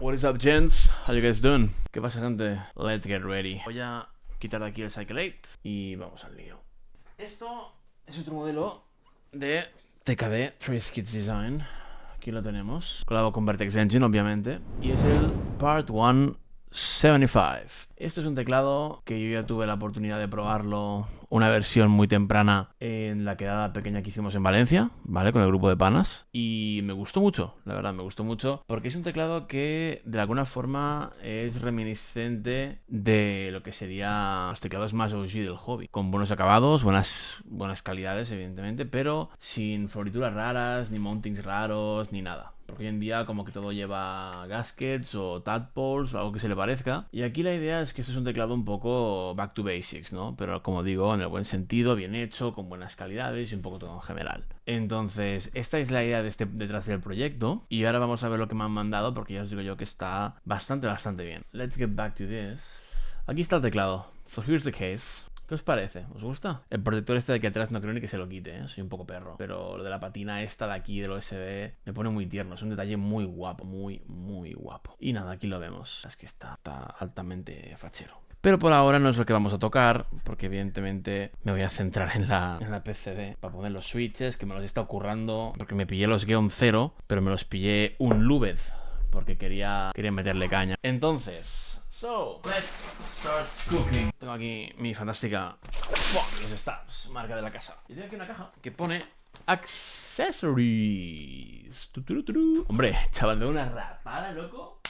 What is up, gents? How you guys doing? ¿Qué pasa, gente? Let's get ready. Voy a quitar de aquí el Cycle 8 y vamos al lío. Esto es otro modelo de TKD, Trace Kits Design. Aquí lo tenemos. Colado con Vertex Engine, obviamente. Y es el Part 175. Esto es un teclado que yo ya tuve la oportunidad de probarlo, una versión muy temprana en la quedada pequeña que hicimos en Valencia, ¿vale? Con el grupo de panas. Y me gustó mucho, la verdad, me gustó mucho. Porque es un teclado que de alguna forma es reminiscente de lo que serían los teclados más OG del hobby. Con buenos acabados, buenas calidades, evidentemente, pero sin florituras raras, ni mountings raros, ni nada. Porque hoy en día como que todo lleva gaskets o tadpoles o algo que se le parezca. Y aquí la idea es que esto es un teclado un poco back to basics, ¿no? Pero como digo, en el buen sentido, bien hecho, con buenas calidades y un poco todo en general. Entonces, esta es la idea detrás del proyecto. Y ahora vamos a ver lo que me han mandado, porque ya os digo yo que está bastante bien. Let's get back to this. Aquí está el teclado. So here's the case. ¿Qué os parece? ¿Os gusta? El protector este de aquí atrás no creo ni que se lo quite, ¿eh? Soy un poco perro. Pero lo de la patina esta de aquí, del USB, me pone muy tierno. Es un detalle muy guapo, muy guapo. Y nada, aquí lo vemos. Es que está altamente fachero. Pero por ahora no es lo que vamos a tocar, porque evidentemente me voy a centrar en la PCB para poner los switches, que me los está currando, porque me pillé los Geon 0, pero me los pillé un Lubed, porque quería meterle caña. Entonces... So, let's start cooking. Tengo aquí mi fantástica los Stabs, marca de la casa. Y tengo aquí una caja que pone Accessories. Hombre, chaval, veo una rapada, loco.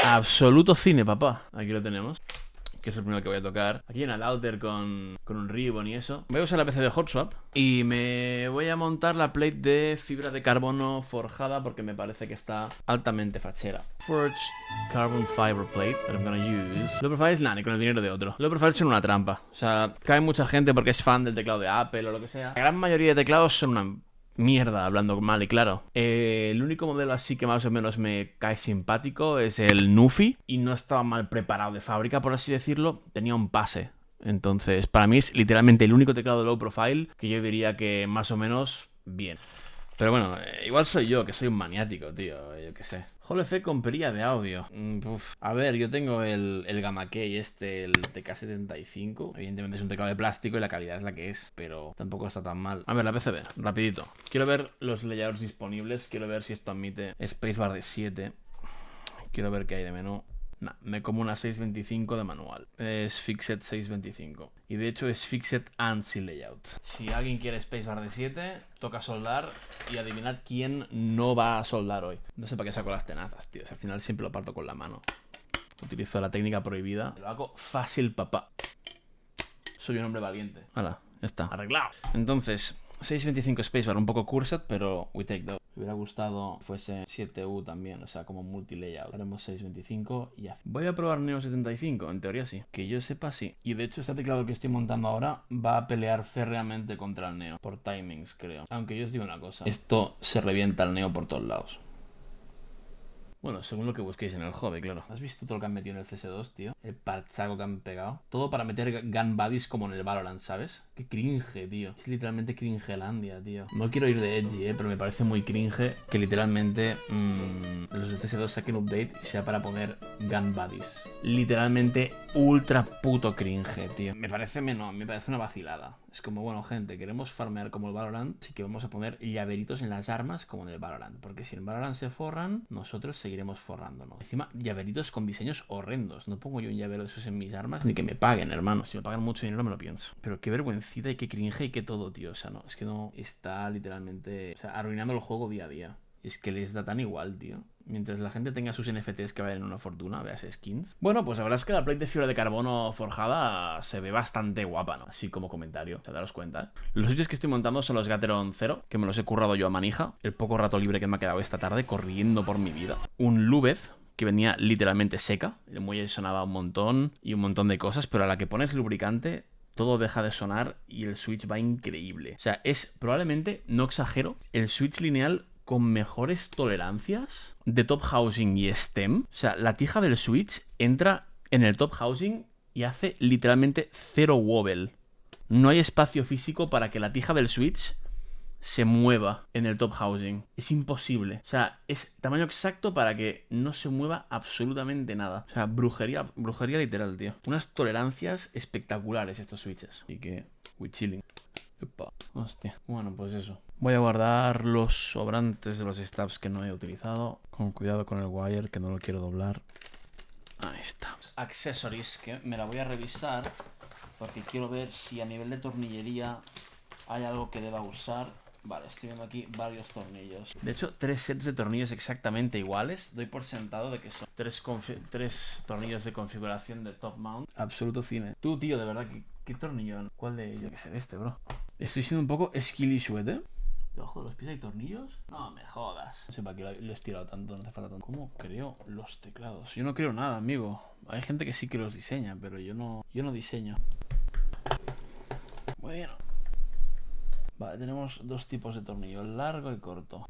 Absoluto cine, papá. Aquí lo tenemos, que es el primero que voy a tocar. Aquí en el Alter con un ribbon y eso. Voy a usar la PC de HotSwap y me voy a montar la plate de fibra de carbono forjada porque me parece que está altamente fachera. Forged carbon fiber plate that I'm gonna use. Low profile es nada, con el dinero de otro. Low profile son una trampa. O sea, cae mucha gente porque es fan del teclado de Apple o lo que sea. La gran mayoría de teclados son una mierda, hablando mal y claro. El único modelo así que más o menos me cae simpático es el Nufi. Y no estaba mal preparado de fábrica, por así decirlo. Tenía un pase. Entonces, para mí es literalmente el único teclado de low profile que yo diría que más o menos bien. Pero bueno, igual soy yo, que soy un maniático, tío. Yo qué sé. Hall Effect con perilla de audio. A ver, yo tengo el Gamma Key el TK75. Evidentemente es un teclado de plástico y la calidad es la que es, pero tampoco está tan mal. A ver, la PCB, rapidito. Quiero ver los layouts disponibles. Quiero ver si esto admite spacebar de 7. Quiero ver qué hay de menú. Nah, me como una 625 de manual. Es Fixed 625. Y de hecho es Fixed ANSI layout. Si alguien quiere spacebar de 7, toca soldar. Y adivinad quién no va a soldar hoy. No sé para qué saco las tenazas, tío. Al final siempre lo parto con la mano. Utilizo la técnica prohibida. Lo hago fácil, papá. Soy un hombre valiente. Hala, ya está. Arreglado. Entonces, 625 spacebar, un poco cursed, pero we take those. Me hubiera gustado fuese 7U también, o sea, como multi-layout. Haremos 625 y ya. Voy a probar Neo 75, en teoría sí. Que yo sepa sí. Y de hecho este teclado que estoy montando ahora va a pelear férreamente contra el Neo. Por timings, creo. Aunque yo os digo una cosa. Esto se revienta el Neo por todos lados. Bueno, según lo que busquéis en el hobby, claro. ¿Has visto todo lo que han metido en el CS2, tío? El parchaco que han pegado. Todo para meter gun buddies como en el Valorant, ¿sabes? Qué cringe, tío. Es literalmente cringelandia, tío. No quiero ir de edgy, pero me parece muy cringe que literalmente los del CS2 saquen update y sea para poner gun buddies. Literalmente ultra puto cringe, tío. Me parece una vacilada. Es como, bueno, gente, queremos farmear como el Valorant, así que vamos a poner llaveritos en las armas como en el Valorant. Porque si en Valorant se forran, nosotros seguiremos forrándonos. Encima, llaveritos con diseños horrendos. No pongo yo un llavero de esos en mis armas, ni que me paguen, hermano. Si me pagan mucho dinero me lo pienso. Pero qué vergüencita y qué cringe y qué todo, tío. O sea, no, es que no está literalmente, o sea, arruinando el juego día a día. Es que les da tan igual, tío. Mientras la gente tenga sus NFTs que valen una fortuna, veas skins. Bueno, pues la verdad es que la plate de fibra de carbono forjada se ve bastante guapa, ¿no? Así como comentario, o sea, daros cuenta, ¿eh? Los switches que estoy montando son los Gateron 0, que me los he currado yo a manija. El poco rato libre que me ha quedado esta tarde corriendo por mi vida. Un Lubed, que venía literalmente seca. El muelle sonaba un montón y un montón de cosas, pero a la que pones lubricante todo deja de sonar y el switch va increíble. O sea, es probablemente, no exagero, el switch lineal con mejores tolerancias de top housing y stem. O sea, la tija del switch entra en el top housing y hace literalmente cero wobble. No hay espacio físico para que la tija del switch se mueva en el top housing. Es imposible. O sea, es tamaño exacto para que no se mueva absolutamente nada. O sea, brujería, brujería literal, tío. Unas tolerancias espectaculares estos switches. Así que, we chilling. Epa, hostia. Bueno, pues eso. Voy a guardar los sobrantes de los stabs que no he utilizado. Con cuidado con el wire, que no lo quiero doblar. Ahí está. Accessories, que me la voy a revisar porque quiero ver si a nivel de tornillería hay algo que deba usar. Vale, estoy viendo aquí varios tornillos. De hecho, 3 sets de tornillos exactamente iguales. Doy por sentado de que son 3 tornillos de configuración de top mount. Absoluto cine. Tú, tío, de verdad, ¿qué tornillo? ¿Cuál de ellos? Que ser este, bro. Estoy siendo un poco skillishuet, ¿eh? ¿Debajo de los pies hay tornillos? No me jodas. No sé para qué lo he estirado tanto, no hace falta tanto. ¿Cómo creo los teclados? Yo no creo nada, amigo. Hay gente que sí que los diseña, pero yo no diseño. Bueno. Vale, tenemos 2 tipos de tornillo, largo y corto.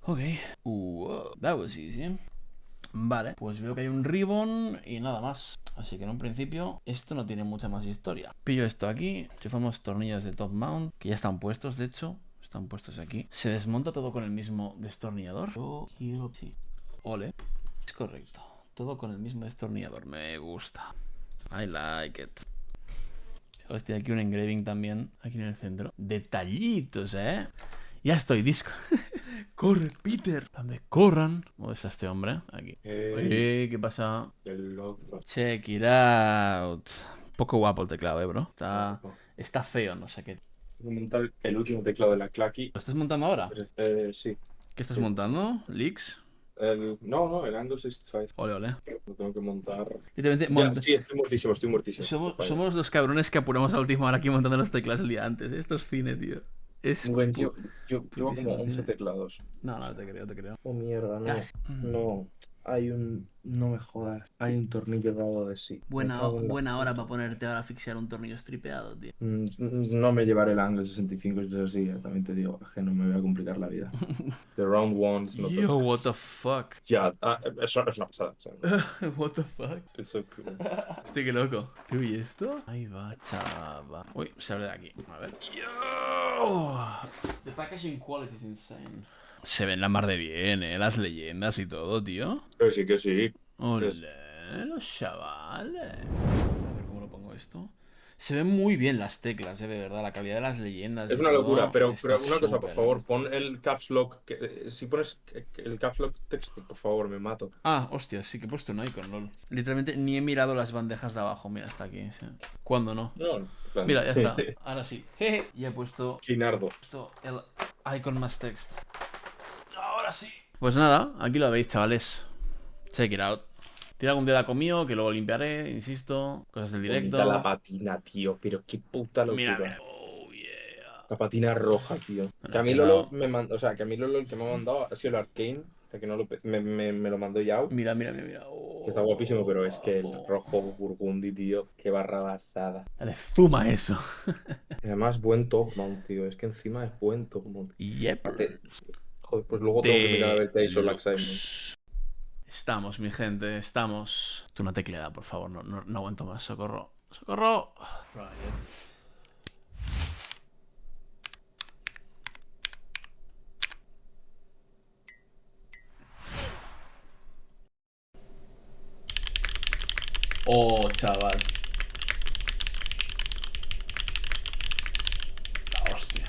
Ok. That was easy. Vale, pues veo que hay un ribbon y nada más. Así que en un principio esto no tiene mucha más historia. Pillo esto aquí, enchufamos tornillos de top mount, que ya están puestos, de hecho. Están puestos aquí. Se desmonta todo con el mismo destornillador. Yo quiero... Sí. Ole. Es correcto. Todo con el mismo destornillador. Me gusta. I like it. Hostia, aquí un engraving también, aquí en el centro. Detallitos, ¿eh? Ya estoy, disco. ¡Corre, Peter! ¿Dónde corran? ¿Dónde está este hombre? Aquí. ¿Qué pasa? El loco. Check it out. Poco guapo el teclado, bro. Está feo, no sé qué. Voy a montar el último teclado de la Clacky. ¿Lo estás montando ahora? Sí. ¿Qué estás Sí. montando? ¿Leaks? No, el Angle 65. Ole, ole. Lo tengo que montar. Literalmente, Ya, sí, estoy muertísimo, estoy muertísimo. somos los cabrones que apuramos a última hora aquí montando los teclados el día antes. Esto es cine, tío. Es Bueno, yo llevo putísimo como 11 cine. teclados. No, te creo, te creo. Oh, mierda, no. Casi. No. No me jodas. Hay un tornillo dado de sí. Me cago en la Buena hora puta. para ponerte ahora a fixear un tornillo estripeado, tío. No me llevaré el Angle 65, si es así, también te digo, es que no me voy a complicar la vida. The round ones, no Yo, what the fuck. Ya, eso es una pasada. O sea, What the fuck. it's so cool. Hostia, qué loco. ¿Qué oye esto? Ahí va, chava. Uy, se abre de aquí. A ver. Yo. The packaging quality is insane. Se ven la mar de bien, las leyendas y todo, tío. Pero sí que sí. Ole, los chavales. A ver cómo lo pongo esto. Se ven muy bien las teclas, de verdad. La calidad de las leyendas. Es y una todo locura, pero está una cosa, por súper favor, bien. pon el caps lock. Si pones el caps lock texto, por favor, me mato. Ah, hostia, sí que he puesto un icon, lol. Literalmente ni he mirado las bandejas de abajo. Mira, está aquí. Sí. ¿Cuándo no? No, en plan, Mira, ya está. Ahora sí. Jeje. Y he puesto Chinardo. el icon más text. Ahora sí. Pues nada, aquí lo veis, chavales. Check it out. Tira algún dedaco mío que luego limpiaré, insisto. Cosas del directo. Bonita la patina, tío, pero qué puta locura. Mira. Oh, yeah. La patina roja, tío. Me Que a la he mí Lolo pegado. me mandó, o sea, que a mí Lolo el que me ha mandado ha sido el Arcane, o sea, que no lo, me lo mandó Yao, Mira. que está guapísimo, pero es que el Papo. rojo burgundy, tío, qué barra basada. Dale, zuma eso. Y además, buen top mount, tío, es que encima es buen top mount. Yep. Joder, pues luego tengo que mirar a ver qué hay sobre Black Simon. Deluxe. Estamos, mi gente, estamos. Tú una tecleada, por favor, no aguanto más. Socorro. ¡Socorro! Oh, chaval. La hostia.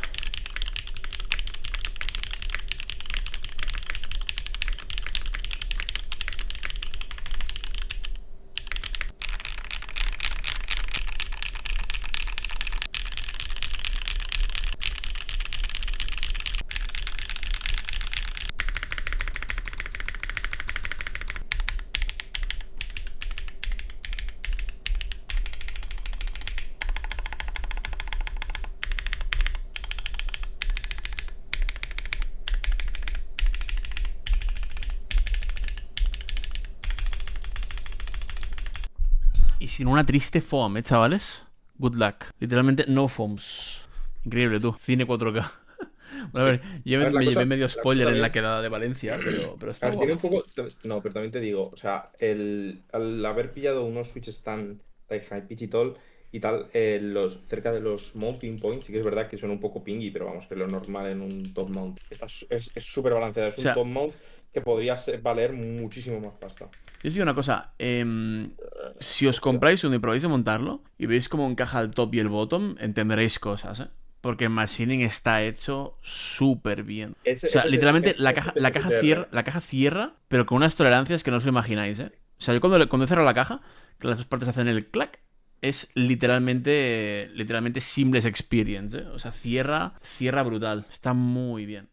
Y sin una triste foam, chavales. Good luck. Literalmente no foams. Increíble, tú. Cine 4K. Bueno, a ver, yo A ver, me llevé medio la cosa spoiler en la también, quedada de Valencia, pero a está ver, tiene un guapo. poco, no, pero también te digo, o sea, al haber pillado unos switches tan high pitch y todo, y tal, cerca de los mounting points, sí que es verdad que son un poco pingui, pero vamos, que es lo normal en un top mount. Es súper balanceada, es O un sea, top mount que podría valer muchísimo más pasta. yo os digo una cosa. Si os Hostia. compráis uno y probáis de montarlo y veis cómo encaja el top y el bottom, entenderéis cosas, ¿eh? Porque el machining está hecho súper bien. O sea, literalmente la caja cierra, pero con unas tolerancias que no os lo imagináis, ¿eh? O sea, yo cuando cierro la caja, que las dos partes hacen el clac, es literalmente seamless experience, ¿eh? O sea, cierra brutal. Está muy bien.